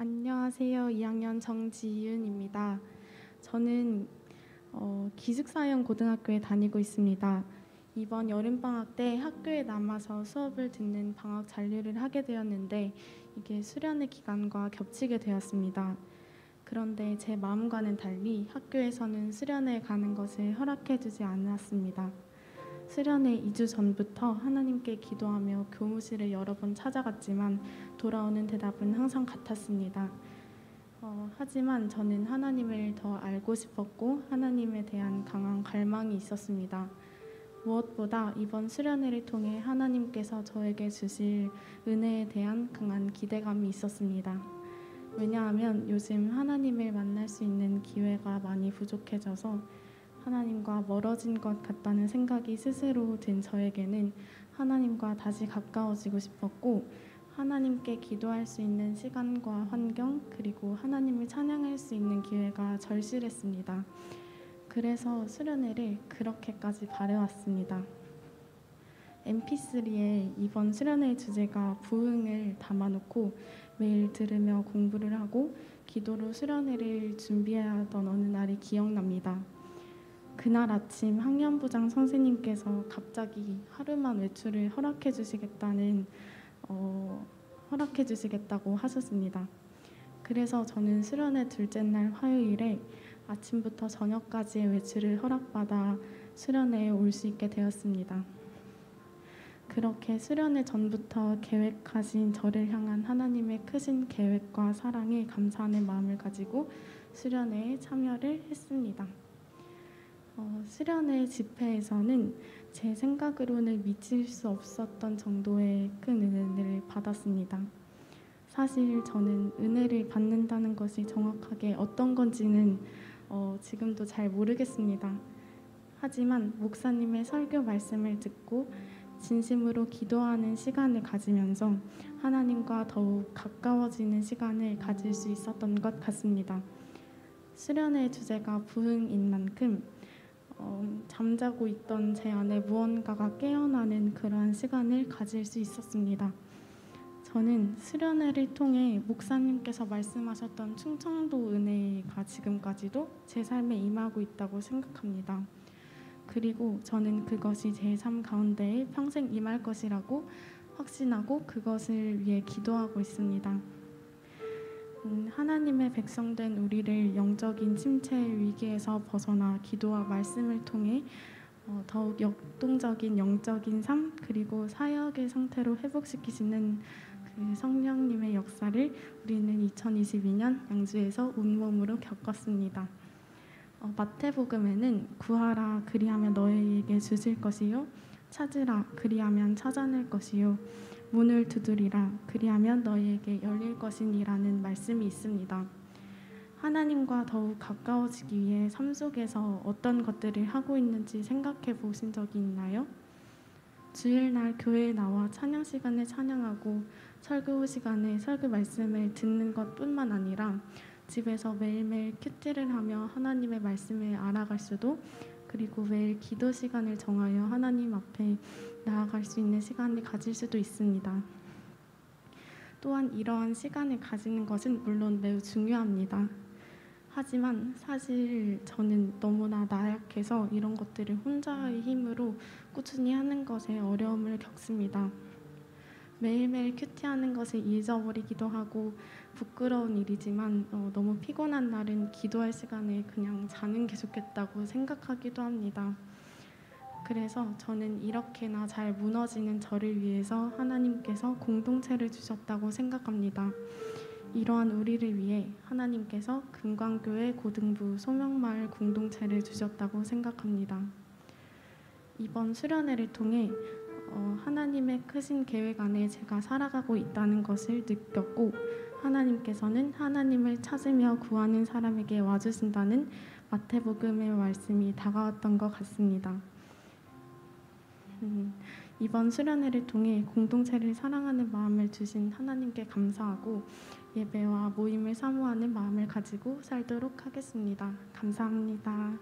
안녕하세요. 2학년 정지윤입니다. 저는 기숙사형 고등학교에 다니고 있습니다. 이번 여름방학 때 학교에 남아서 수업을 듣는 방학 잔류를 하게 되었는데 이게 수련회 기간과 겹치게 되었습니다. 그런데 제 마음과는 달리 학교에서는 수련회에 가는 것을 허락해주지 않았습니다. 수련회 2주 전부터 하나님께 기도하며 교무실을 여러 번 찾아갔지만 돌아오는 대답은 항상 같았습니다. 하지만 저는 하나님을 더 알고 싶었고 하나님에 대한 강한 갈망이 있었습니다. 무엇보다 이번 수련회를 통해 하나님께서 저에게 주실 은혜에 대한 강한 기대감이 있었습니다. 왜냐하면 요즘 하나님을 만날 수 있는 기회가 많이 부족해져서 하나님과 멀어진 것 같다는 생각이 스스로 든 저에게는 하나님과 다시 가까워지고 싶었고 하나님께 기도할 수 있는 시간과 환경 그리고 하나님을 찬양할 수 있는 기회가 절실했습니다. 그래서 수련회를 그렇게까지 바래왔습니다. mp3에 이번 수련회의 주제가 부흥을 담아놓고 매일 들으며 공부를 하고 기도로 수련회를 준비해야 하던 어느 날이 기억납니다. 그날 아침 학년부장 선생님께서 갑자기 하루만 외출을 허락해 주시겠다고 하셨습니다. 그래서 저는 수련회 둘째 날 화요일에 아침부터 저녁까지의 외출을 허락받아 수련회에 올 수 있게 되었습니다. 그렇게 수련회 전부터 계획하신 저를 향한 하나님의 크신 계획과 사랑에 감사하는 마음을 가지고 수련회에 참여를 했습니다. 수련회 집회에서는 제 생각으로는 미칠 수 없었던 정도의 큰 은혜를 받았습니다. 사실 저는 은혜를 받는다는 것이 정확하게 어떤 건지는 지금도 잘 모르겠습니다. 하지만 목사님의 설교 말씀을 듣고 진심으로 기도하는 시간을 가지면서 하나님과 더욱 가까워지는 시간을 가질 수 있었던 것 같습니다. 수련회 주제가 부흥인 만큼 잠자고 있던 제 안에 무언가가 깨어나는 그러한 시간을 가질 수 있었습니다. 저는 수련회를 통해 목사님께서 말씀하셨던 충청도 은혜가 지금까지도 제 삶에 임하고 있다고 생각합니다. 그리고 저는 그것이 제 삶 가운데에 평생 임할 것이라고 확신하고 그것을 위해 기도하고 있습니다. 하나님의 백성된 우리를 영적인 침체 위기에서 벗어나 기도와 말씀을 통해 더욱 역동적인 영적인 삶 그리고 사역의 상태로 회복시키시는 그 성령님의 역사를 우리는 2022년 양주에서 온몸으로 겪었습니다. 마태복음에는 구하라 그리하면 너희에게 주실 것이요 찾으라 그리하면 찾아낼 것이요 문을 두드리라 그리하면 너희에게 열릴 것이니라는 말씀이 있습니다. 하나님과 더욱 가까워지기 위해 삶 속에서 어떤 것들을 하고 있는지 생각해 보신 적이 있나요? 주일날 교회에 나와 찬양 시간에 찬양하고 설교 시간에 설교 말씀을 듣는 것뿐만 아니라 집에서 매일매일 큐티를 하며 하나님의 말씀을 알아갈 수도 그리고 매일 기도 시간을 정하여 하나님 앞에 나아갈 수 있는 시간을 가질 수도 있습니다. 또한 이러한 시간을 가지는 것은 물론 매우 중요합니다. 하지만 사실 저는 너무나 나약해서 이런 것들을 혼자의 힘으로 꾸준히 하는 것에 어려움을 겪습니다. 매일매일 큐티하는 것을 잊어버리기도 하고 부끄러운 일이지만 너무 피곤한 날은 기도할 시간에 그냥 자는 게 좋겠다고 생각하기도 합니다. 그래서 저는 이렇게나 잘 무너지는 저를 위해서 하나님께서 공동체를 주셨다고 생각합니다. 이러한 우리를 위해 하나님께서 금광교회 고등부 소명마을 공동체를 주셨다고 생각합니다. 이번 수련회를 통해 하나님의 크신 계획 안에 제가 살아가고 있다는 것을 느꼈고 하나님께서는 하나님을 찾으며 구하는 사람에게 와주신다는 마태복음의 말씀이 다가왔던 것 같습니다. 이번 수련회를 통해 공동체를 사랑하는 마음을 주신 하나님께 감사하고 예배와 모임을 사모하는 마음을 가지고 살도록 하겠습니다. 감사합니다.